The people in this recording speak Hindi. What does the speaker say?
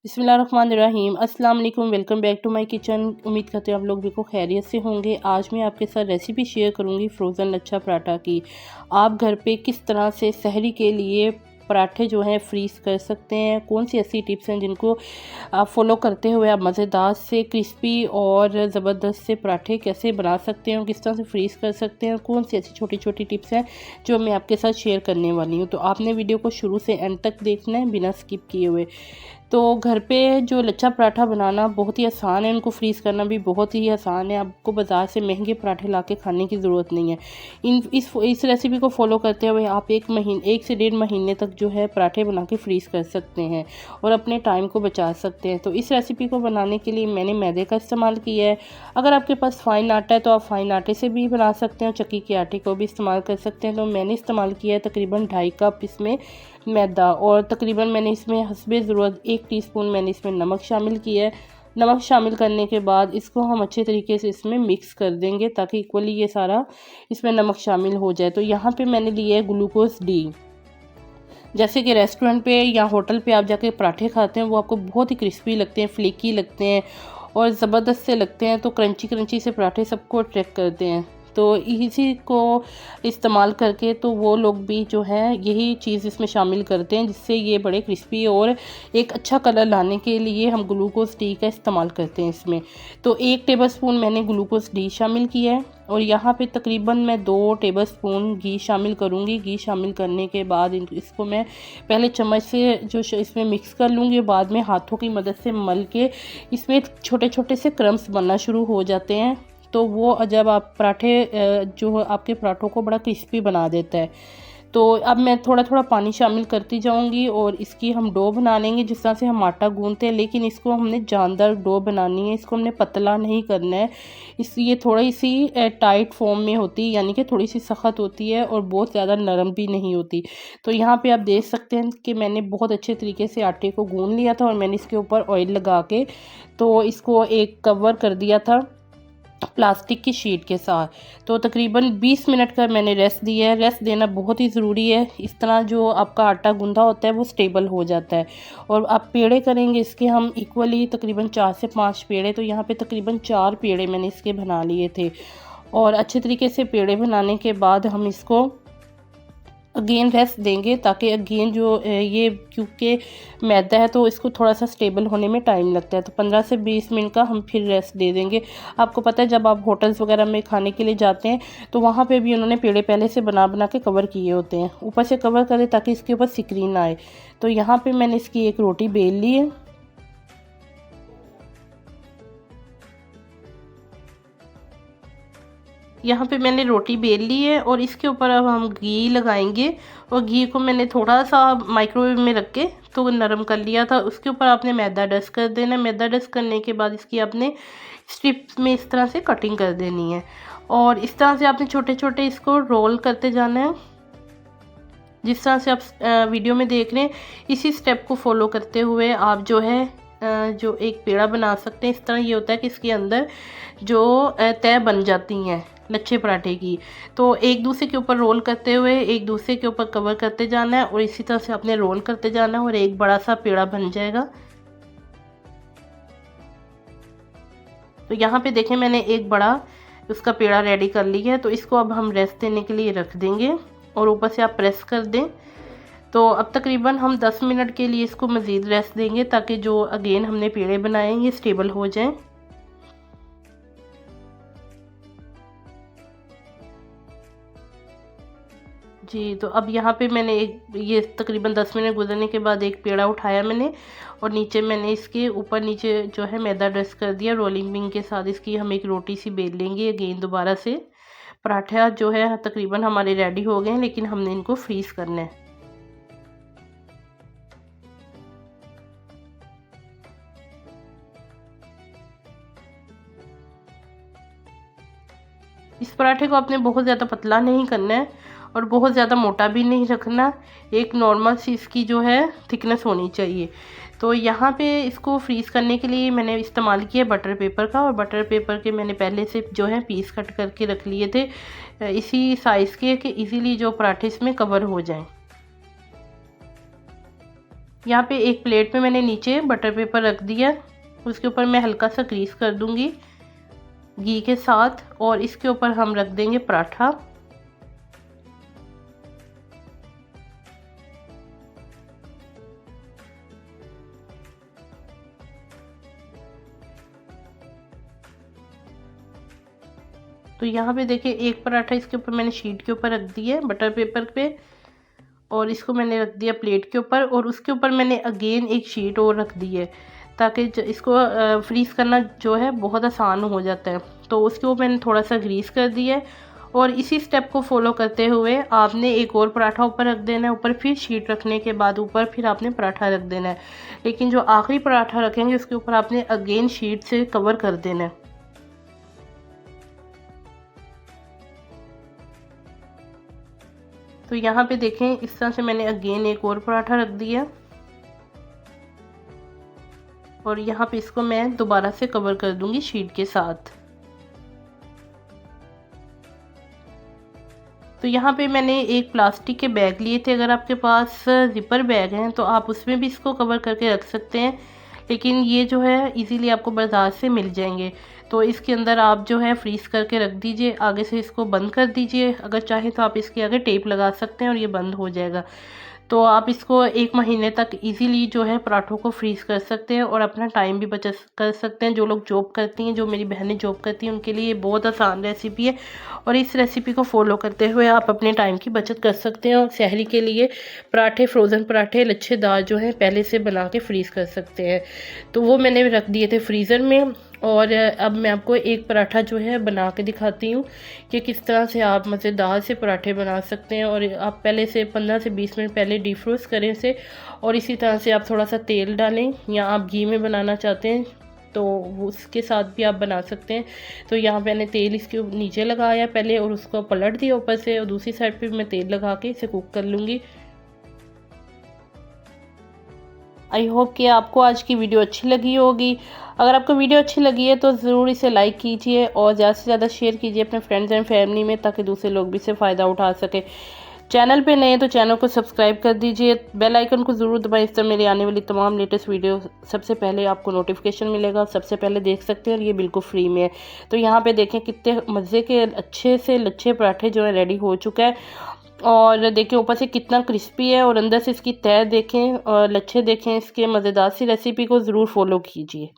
बिस्मिल्लाहिर्रहमानिर्रहीम। अस्सलाम वालेकुम, welcome back to my kitchen. उम्मीद करते हैं आप लोग बिल्कुल खैरियत से होंगे। आज मैं आपके साथ रेसिपी शेयर करूंगी फ़्रोज़न लच्छा पराठा की। आप घर पे किस तरह से सहरी के लिए पराठे जो हैं फ्रीज़ कर सकते हैं, कौन सी ऐसी टिप्स हैं जिनको आप फॉलो करते हुए आप मज़ेदार से क्रिस्पी और ज़बरदस्त से पराठे कैसे बना सकते हैं और किस तरह से फ्रीज़ कर सकते हैं, कौन सी ऐसी छोटी छोटी टिप्स हैं जो मैं आपके साथ शेयर करने वाली हूँ। तो आपने वीडियो को शुरू से एंड तक देखना है बिना स्किप किए हुए। तो घर पे जो लच्छा पराठा बनाना बहुत ही आसान है, उनको फ्रीज़ करना भी बहुत ही आसान है। आपको बाज़ार से महंगे पराठे ला के खाने की ज़रूरत नहीं है। इस रेसिपी को फॉलो करते हुए आप 1 से 1.5 महीने तक जो है पराठे बना के फ्रीज़ कर सकते हैं और अपने टाइम को बचा सकते हैं। तो इस रेसिपी को बनाने के लिए मैंने मैदे का इस्तेमाल किया है। अगर आपके पास फ़ाइन आटा है तो आप फ़ाइन आटे से भी बना सकते हैं और चक्की के आटे को भी इस्तेमाल कर सकते हैं। तो मैंने इस्तेमाल किया है तकरीबन 2.5 कप इसमें मैदा, और तकरीबन मैंने इसमें हस्बे ज़रूरत 1 टीस्पून मैंने इसमें नमक शामिल किया है। नमक शामिल करने के बाद इसको हम अच्छे तरीके से इसमें मिक्स कर देंगे ताकि इक्वली ये सारा इसमें नमक शामिल हो जाए। तो यहाँ पे मैंने लिया है ग्लूकोज डी। जैसे कि रेस्टोरेंट पे या होटल पे आप जाके पराठे खाते हैं वो आपको बहुत ही क्रिस्पी लगते हैं, फ्लेकी लगते हैं और ज़बरदस्त से लगते हैं। तो क्रंची क्रंची से पराठे सबको अट्रैक्ट करते हैं। तो इसी को इस्तेमाल करके तो वो लोग भी जो है यही चीज़ इसमें शामिल करते हैं जिससे ये बड़े क्रिस्पी और एक अच्छा कलर लाने के लिए हम ग्लूकोज डी का इस्तेमाल करते हैं इसमें। तो 1 टेबलस्पून मैंने ग्लूकोज डी शामिल किया है और यहाँ पे तकरीबन मैं 2 टेबलस्पून घी शामिल करूँगी। घी शामिल करने के बाद इसको मैं पहले चम्मच से जो इसमें मिक्स कर लूँगी, बाद में हाथों की मदद से मल के इसमें छोटे छोटे से क्रम्स बनना शुरू हो जाते हैं। तो वो जब आप पराठे जो आपके पराठों को बड़ा क्रिस्पी बना देता है। तो अब मैं थोड़ा थोड़ा पानी शामिल करती जाऊंगी और इसकी हम डो बना लेंगे जिस तरह से हम आटा गूंथते हैं, लेकिन इसको हमने जानदार डो बनानी है। इसको हमने पतला नहीं करना है। ये थोड़ी सी टाइट फॉर्म में होती है, यानी कि थोड़ी सी सख्त होती है और बहुत ज़्यादा नरम भी नहीं होती। तो यहाँ पे आप देख सकते हैं कि मैंने बहुत अच्छे तरीके से आटे को गूंथ लिया था और मैंने इसके ऊपर ऑयल लगा के तो इसको एक कवर कर दिया था प्लास्टिक की शीट के साथ। तो तकरीबन 20 मिनट का मैंने रेस्ट दिया है। रेस्ट देना बहुत ही ज़रूरी है। इस तरह जो आपका आटा गूंदा होता है वो स्टेबल हो जाता है। और आप पेड़े करेंगे इसके हम इक्वली तकरीबन 4 से 5 पेड़े, तो यहाँ पे तकरीबन 4 पेड़े मैंने इसके बना लिए थे। और अच्छे तरीके से पेड़े बनाने के बाद हम इसको अगेन रेस्ट देंगे ताकि अगेन जो ये क्योंकि मैदा है तो इसको थोड़ा सा स्टेबल होने में टाइम लगता है। तो 15 से 20 मिनट का हम फिर रेस्ट दे देंगे। आपको पता है जब आप होटल्स वगैरह में खाने के लिए जाते हैं तो वहाँ पे भी उन्होंने पेड़े पहले से बना बना के कवर किए होते हैं, ऊपर से कवर करें ताकि इसके ऊपर सिकरी ना आए। तो यहाँ पर मैंने इसकी एक रोटी बेल ली है। यहाँ पे मैंने रोटी बेल ली है और इसके ऊपर अब हम घी लगाएंगे। और घी को मैंने थोड़ा सा माइक्रोवेव में रख के तो नरम कर लिया था। उसके ऊपर आपने मैदा डस्ट कर देना है। मैदा डस्ट करने के बाद इसकी आपने स्ट्रिप्स में इस तरह से कटिंग कर देनी है और इस तरह से आपने छोटे छोटे इसको रोल करते जाना है। जिस तरह से आप वीडियो में देख रहे हैं इसी स्टेप को फॉलो करते हुए आप जो है जो एक पेड़ा बना सकते हैं। इस तरह ये होता है कि इसके अंदर जो तय बन जाती हैं लच्छे पराठे की। तो एक दूसरे के ऊपर रोल करते हुए एक दूसरे के ऊपर कवर करते जाना है और इसी तरह से आपने रोल करते जाना है और एक बड़ा सा पेड़ा बन जाएगा। तो यहाँ पे देखें मैंने एक बड़ा उसका पेड़ा रेडी कर लिया है। तो इसको अब हम रेस्ट देने के लिए रख देंगे और ऊपर से आप प्रेस कर दें। तो अब तकरीबन हम 10 मिनट के लिए इसको मज़ीद रेस्ट देंगे ताकि जो अगेन हमने पेड़े बनाए ये स्टेबल हो जाएं। जी, तो अब यहाँ पे मैंने ये तकरीबन 10 मिनट गुजरने के बाद एक पेड़ा उठाया मैंने और नीचे मैंने इसके ऊपर नीचे जो है मैदा डस्ट कर दिया। रोलिंग पिन के साथ इसकी हम एक रोटी सी बेल लेंगे अगेन दोबारा से। पराठा जो है तकरीबन हमारे रेडी हो गए हैं, लेकिन हमने इनको फ्रीज़ करना है। इस पराठे को आपने बहुत ज़्यादा पतला नहीं करना है और बहुत ज़्यादा मोटा भी नहीं रखना। एक नॉर्मल सी इसकी जो है थिकनेस होनी चाहिए। तो यहाँ पे इसको फ्रीज़ करने के लिए मैंने इस्तेमाल किया बटर पेपर का, और बटर पेपर के मैंने पहले से जो है पीस कट करके रख लिए थे इसी साइज़ के कि इजीली जो पराठे इसमें कवर हो जाएं। यहाँ पे एक प्लेट में मैंने नीचे बटर पेपर रख दिया, उसके ऊपर मैं हल्का सा ग्रीस कर दूंगी घी के साथ, और इसके ऊपर हम रख देंगे पराठा। तो यहाँ पे देखिए एक पराठा इसके ऊपर मैंने शीट के ऊपर रख दिया बटर पेपर पे, और इसको मैंने रख दिया प्लेट के ऊपर, और उसके ऊपर मैंने अगेन एक शीट और रख दी है ताकि इसको फ्रीज़ करना जो है बहुत आसान हो जाता है। तो उसके ऊपर मैंने थोड़ा सा ग्रीस कर दिया है, और इसी स्टेप को फॉलो करते हुए आपने एक और पराठा ऊपर रख देना है, ऊपर फिर शीट रखने के बाद ऊपर फिर आपने पराठा रख देना है, लेकिन जो आखिरी पराठा रखेंगे उसके ऊपर आपने अगेन शीट से कवर कर देना है। तो यहाँ पे देखें इस तरह से मैंने अगेन एक और पराठा रख दिया, और यहाँ पे इसको मैं दोबारा से कवर कर दूंगी शीट के साथ। तो यहाँ पे मैंने एक प्लास्टिक के बैग लिए थे, अगर आपके पास जिपर बैग हैं तो आप उसमें भी इसको कवर करके रख सकते हैं, लेकिन ये जो है इजीली आपको बाज़ार से मिल जाएंगे। तो इसके अंदर आप जो है फ्रीज़ करके रख दीजिए, आगे से इसको बंद कर दीजिए, अगर चाहें तो आप इसके आगे टेप लगा सकते हैं और ये बंद हो जाएगा। तो आप इसको 1 महीने तक इजीली जो है पराठों को फ्रीज़ कर सकते हैं और अपना टाइम भी बचत कर सकते हैं। जो लोग जॉब करती हैं, जो मेरी बहनें जॉब करती हैं, उनके लिए ये बहुत आसान रेसिपी है, और इस रेसिपी को फॉलो करते हुए आप अपने टाइम की बचत कर सकते हैं और शहरी के लिए पराठे, फ्रोज़न पराठे लच्छेदार जो है पहले से बना के फ्रीज़ कर सकते हैं। तो वो मैंने रख दिए थे फ्रीज़र में, और अब मैं आपको एक पराठा जो है बना के दिखाती हूँ कि किस तरह से आप मज़ेदार से पराठे बना सकते हैं। और आप पहले से 15 से 20 मिनट पहले डिफ्रोस्ट करें इसे, और इसी तरह से आप थोड़ा सा तेल डालें, या आप घी में बनाना चाहते हैं तो उसके साथ भी आप बना सकते हैं। तो यहाँ मैंने तेल इसके नीचे लगाया पहले, और उसको पलट दिया ऊपर से, और दूसरी साइड पे मैं तेल लगा के इसे कुक कर लूँगी। आई होप कि आपको आज की वीडियो अच्छी लगी होगी। अगर आपको वीडियो अच्छी लगी है तो ज़रूर इसे लाइक कीजिए और ज़्यादा से ज़्यादा शेयर कीजिए अपने फ्रेंड्स एंड फैमिली में, ताकि दूसरे लोग भी इसे फ़ायदा उठा सके। चैनल पे नए हैं तो चैनल को सब्सक्राइब कर दीजिए, बेल आइकन को ज़रूर दबाएं, इस तरह मेरी आने वाली तमाम लेटेस्ट वीडियो सबसे पहले आपको नोटिफिकेशन मिलेगा, सबसे पहले देख सकते हैं, और ये बिल्कुल फ्री में है। तो यहाँ पे देखें कितने मज़े के अच्छे से लच्छे पराठे जो है रेडी हो चुका है, और देखिए ऊपर से कितना क्रिस्पी है, और अंदर से इसकी तह देखें और लच्छे देखें इसके। मज़ेदार सी रेसिपी को ज़रूर फॉलो कीजिए।